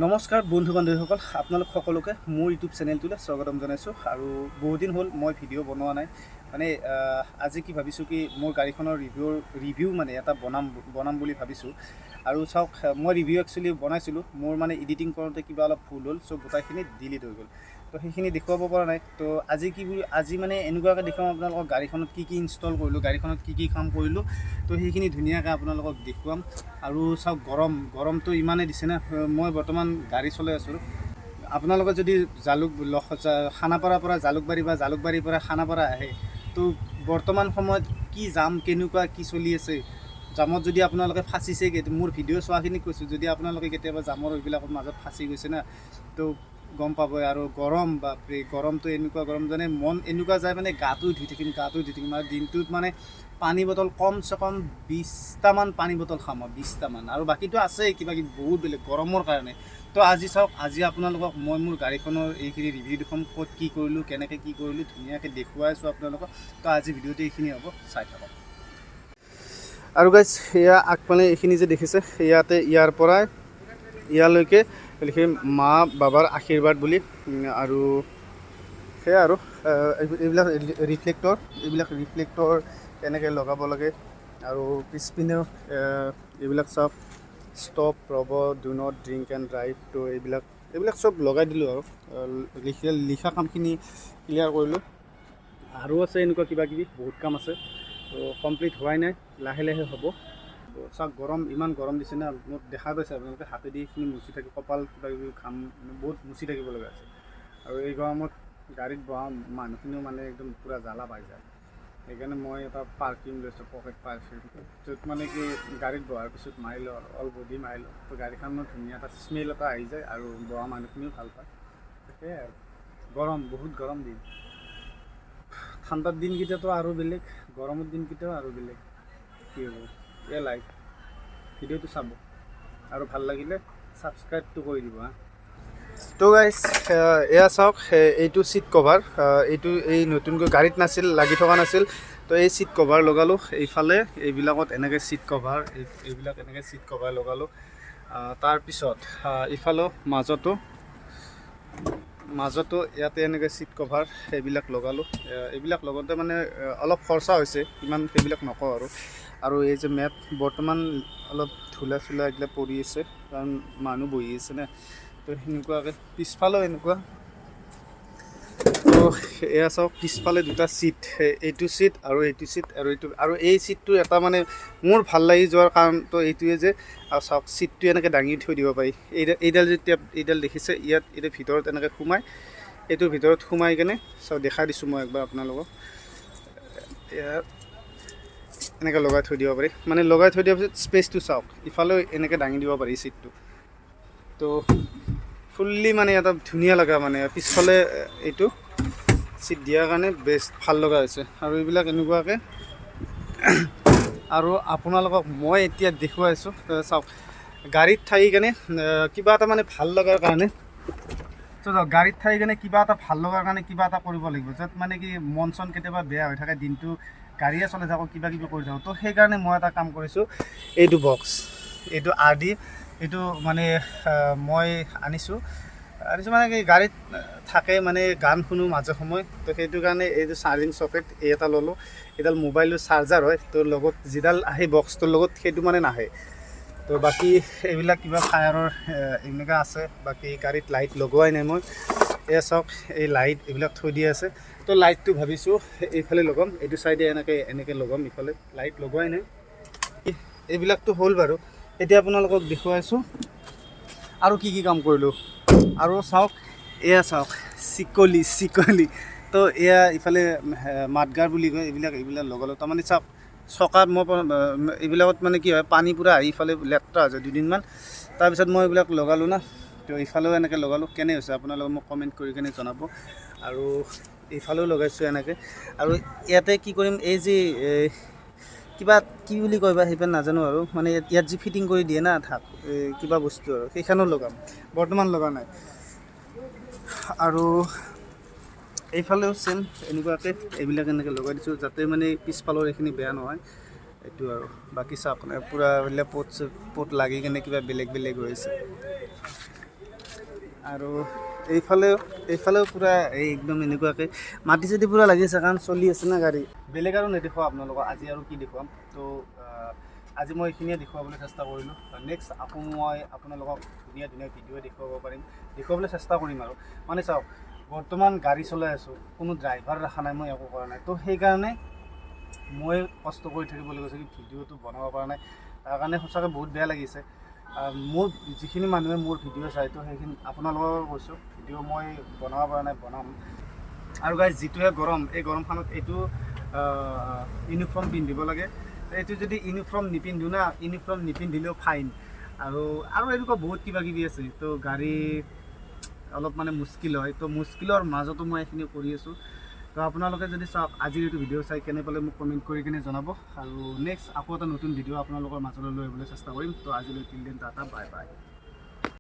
নমস্কাৰ বন্ধু বান্ধৱীসকল, আপোনালোক সকলোকে মোৰ ইউটিউব চেনেলটোলৈ স্বাগতম জনাইছোঁ। আৰু বহুদিন হ'ল মই ভিডিঅ' বনোৱা নাই। মানে আজি কি ভাবিছোঁ কি মোৰ গাড়ীখনৰ ৰিভিউ মানে এটা বনাম বুলি ভাবিছোঁ। আৰু চাওক, মই ৰিভিউ একচুৱেলি বনাইছিলোঁ, মোৰ মানে এডিটিং কৰোঁতে কিবা অলপ ভুল হ'ল, চ' গোটেইখিনি ডিলিট হৈ গ'ল। তো সেইখিনি দেখুৱাব পৰা নাই। তো আজি মানে এনেকুৱাকৈ দেখুৱাম আপোনালোকক গাড়ীখনত কি ইনষ্টল কৰিলোঁ, গাড়ীখনত কি কাম কৰিলোঁ। তো সেইখিনি ধুনীয়াকৈ আপোনালোকক দেখুৱাম। আৰু চাওক, গৰমটো ইমানেই দিছে না। মই বৰ্তমান গাড়ী চলাই আছোঁ। আপোনালোকে যদি খানাপাৰাৰ পৰা জালুকবাৰী বা জালুকবাৰীৰ পৰা খানাপাৰা আহে, তো বৰ্তমান সময়ত কি জাম, কেনেকুৱা কি চলি আছে, জামত যদি আপোনালোকে ফাঁচিছে, মোৰ ভিডিঅ' চোৱাখিনি কৈছোঁ, যদি আপোনালোকে কেতিয়াবা জামৰ এইবিলাকৰ মাজত ফাঁচি গৈছে না, তো গম পাবই। আৰু গৰম, বাপৰে, গৰমটো এনেকুৱা গৰম যেনে মন এনেকুৱা যায় মানে গাটো ধুই থাকিম মানে দিনটোত মানে পানী বটল কমচে কম 20টামান পানী বটল খাম, 20টামান। আৰু বাকীটো আছেই কিবা কিবি বহুত বেলেগ গৰমৰ কাৰণে। তো আজি চাওক, আজি আপোনালোকক মই মোৰ গাড়ীখনৰ এইখিনি ৰিভিউ দেখুৱাম, ক'ত কি কৰিলোঁ, কেনেকৈ কি কৰিলোঁ, ধুনীয়াকৈ দেখুৱাইছোঁ আপোনালোকক। তো আজি ভিডিঅ'টো এইখিনি হ'ব, চাই থাকক। আৰু গাইজ, সেয়া আগফালে এইখিনি যে দেখিছে, ইয়াৰ পৰাই ইয়ালৈকে লিখে মা বাবাৰ আশীৰ্বাদ বুলি। আৰু সেয়া আৰু এইবিলাক ৰিফ্লেক্টৰ কেনেকৈ লগাব লাগে। আৰু পিছপিনেও এইবিলাক চাওক, ষ্টপ, ৰ'ব, do not drink and drive. তো এইবিলাক চব লগাই দিলোঁ। আৰু লিখা কামখিনি ক্লিয়াৰ কৰিলোঁ। আৰু আছে এনেকুৱা কিবা কিবি বহুত কাম আছে, তো কমপ্লিট হোৱাই নাই, লাহে লাহে হ'ব। তো চাওক, ইমান গৰম দিছে না। মোক দেখা পাইছে আপোনালোকে, হাতেদি এইখিনি মুচি থাকি কপাল কিবা কিবি ঘাম বহুত মুচি থাকিব লগা আছে। আৰু এই গৰমত গাড়ীত বহা মানুহখিনিও মানে একদম পূৰা জ্বালা পাই যায়। সেইকাৰণে মই এটা পাৰফিউম লৈছোঁ, পকেট পাৰফিউম, য'ত মানে কি গাড়ীত বহাৰ পিছত মাৰি লওঁ, অল বডি মাৰি লওঁ, তো গাড়ীখনৰ ধুনীয়া এটা স্মেল এটা আহি যায় আৰু বহা মানুহখিনিও ভাল পায়। সেয়াই আৰু বহুত গৰম দিন। ঠাণ্ডাৰ দিনকেইটাতো আৰু বেলেগ, গৰমৰ দিনকেইটাও আৰু বেলেগ। কি হ'ব, এয়া লাইফ। ভিডিঅ'টো চাব আৰু ভাল লাগিলে ছাবস্ক্ৰাইবটো কৰি দিব হা। তো গাইজ, এয়া চাওক, এইটো ছিট কভাৰ, এই নতুনকৈ গাড়ীত লাগি থকা নাছিল। তো এই ছিট কভাৰ লগালোঁ এইফালে, এইবিলাকত এনেকৈ ছিট কভাৰ, এইবিলাক এনেকৈ ছিট কভাৰ লগালোঁ। তাৰপিছত ইফালেও মাজতো ইয়াতে এনেকৈ ছিট কভাৰ এইবিলাক লগালোঁ। এইবিলাক লগতে মানে অলপ খৰচা হৈছে, ইমান সেইবিলাক নকওঁ আৰু এই যে মেট বৰ্তমান অলপ ধূলা চোলা এইবিলাক পৰি আছে, কাৰণ মানুহ বহি আছে না। তো সেনেকুৱাকৈ পিছফালেও এনেকুৱা। তো এয়া চাওক, পিছফালে দুটা ছিট, এইটো ছিট আৰু এইটো ছিট আৰু এই ছিটটো এটা মানে মোৰ ভাল লাগি যোৱাৰ কাৰণটো এইটোৱে যে, চাওক, ছিটটো এনেকৈ দাঙি থৈ দিব পাৰি। এইডাল দেখিছে, এতিয়া ভিতৰত এনেকৈ এইটোৰ ভিতৰত সোমাই কেনে চাওক, দেখাই দিছোঁ মই একবাৰ আপোনালোকক। এনেকৈ লগাই থৈ দিব পাৰি, মানে লগাই থৈ দিয়াৰ পিছত স্পেচটো চাওক, ইফালেও এনেকৈ দাঙি দিব পাৰি ছিটটো। তো ফুল্লি মানে এটা ধুনীয়া লগা, মানে পিছফালে এইটো ছিট দিয়াৰ কাৰণে বেষ্ট ভাল লগা হৈছে। আৰু এইবিলাক এনেকুৱাকৈ আৰু আপোনালোকক মই এতিয়া দেখুৱাইছোঁ। চাওক, গাড়ীত থাকি কেনে কিবা এটা মানে ভাল লগাৰ কাৰণে, গাড়ীত থাকি কেনে কিবা এটা ভাল লগাৰ কাৰণে কিবা এটা কৰিব লাগিব, য'ত মানে কি মন চন কেতিয়াবা বেয়া হৈ থাকে, দিনটো গাড়ীয়ে চলাই থাকোঁ, কিবা কিবি কৰি থাকোঁ। তো সেইকাৰণে মই এটা কাম কৰিছোঁ, এইটো বক্স, এইটো এইটো মানে মই আনিছোঁ মানে কি গাড়ীত থাকে, মানে গান শুনো মাজে সময়। তো সেইটো কাৰণে এইটো চাৰ্জিং চকেট এটা ল'লোঁ। এইডাল মোবাইলৰ চাৰ্জাৰ হয়, তো লগত যিডাল আহে বক্সটোৰ লগত সেইটো মানে নাহে। তো বাকী এইবিলাক কিবা ফায়াৰৰ এনেকুৱা আছে। বাকী গাড়ীত লাইট লগোৱাই নাই মই। এয়া চাওক, এই লাইট এইবিলাক থৈ দিয়া আছে। তো লাইটটো ভাবিছোঁ এইফালে লগাম, এইটো চাইডে এনেকৈ লগাম, ইফালে লাইট লগোৱাই নাই। এইবিলাকতো হ'ল বাৰু। এতিয়া আপোনালোকক দেখুৱাইছোঁ আৰু কি কাম কৰিলোঁ। আৰু চাওক, এয়া চাওক, চিকলি। তো এয়া ইফালে মাতগাৰ বুলি কয়, এইবিলাক লগালোঁ। তাৰমানে চাওক, চকাত মই এইবিলাকত মানে কি হয়, পানী পূৰা আহি ইফালে লেতেৰা হৈ যায় দুদিনমান। তাৰপিছত মই এইবিলাক লগালোঁ না। তো ইফালেও এনেকৈ লগালোঁ। কেনে হৈছে আপোনালোকে মোক কমেণ্ট কৰি কেনে জনাব। আৰু এইফালেও লগাইছোঁ এনেকৈ। আৰু ইয়াতে কি কৰিম, এই যে কি বুলি কয় বা সেইবিলাক নাজানো আৰু, মানে ইয়াত যি ফিটিং কৰি দিয়ে না কিবা বস্তু, আৰু সেইখনো লগাম, বৰ্তমান লগা নাই। আৰু এইফালেও চেম এনেকুৱাকৈ এইবিলাক এনেকৈ লগাই দিছোঁ, যাতে মানে পিছফালৰ এইখিনি বেয়া নহয়। এইটো আৰু বাকী চাওক, পূৰা এইবিলাক পট লাগি কেনে কিবা বেলেগ হৈ আছে। আৰু এইফালেও পূৰা একদম এনেকুৱাকৈ মাটি চাটি পূৰা লাগি আছে, কাৰণ চলি আছে না গাড়ী। বেলেগ আৰু নেদেখুৱাওঁ আপোনালোকক, আজি আৰু কি দেখুৱাম। তো আজি মই এইখিনিয়ে দেখুৱাবলৈ চেষ্টা কৰিলোঁ। নেক্সট আকৌ মই আপোনালোকক ধুনীয়া ভিডিঅ' দেখুৱাবলৈ চেষ্টা কৰিম আৰু। মানে চাওক, বৰ্তমান গাড়ী চলাই আছোঁ, কোনো ড্ৰাইভাৰ ৰখা নাই, মই একো কৰা নাই। তো সেইকাৰণে মই কষ্ট কৰি থাকিব লাগিছে, কি ভিডিঅ'টো বনাব পৰা নাই। তাৰ কাৰণে সঁচাকৈ বহুত বেয়া লাগিছে। মোৰ যিখিনি মানুহে মোৰ ভিডিঅ' চাই, তো সেইখিনি আপোনালোকক কৈছোঁ, ভিডিঅ' মই বনাব পৰা নাই, বনাম। আৰু গাইজ, যিটোহে গৰম, এই গৰমখনত এইটো ইউনিফৰ্ম পিন্ধিব লাগে। এইটো যদি ইউনিফৰ্ম নিপিন্ধিলেও ফাইন। আৰু এনেকুৱা বহুত কিবা কিবি আছে। তো গাড়ী অলপ মানে মুস্কিল হয়। তো মুস্কিলৰ মাজতো মই এইখিনি কৰি আছোঁ। তো আপোনালোকে যদি চাওক, আজিৰ এইটো ভিডিঅ' চাই কেনে পালে মোক কমেণ্ট কৰি কিনে জনাব। আৰু নেক্সট আকৌ এটা নতুন ভিডিঅ' আপোনালোকৰ মাজলৈ লৈ আহিবলৈ চেষ্টা কৰিম। তো আজিলৈ till then Tata, bye bye.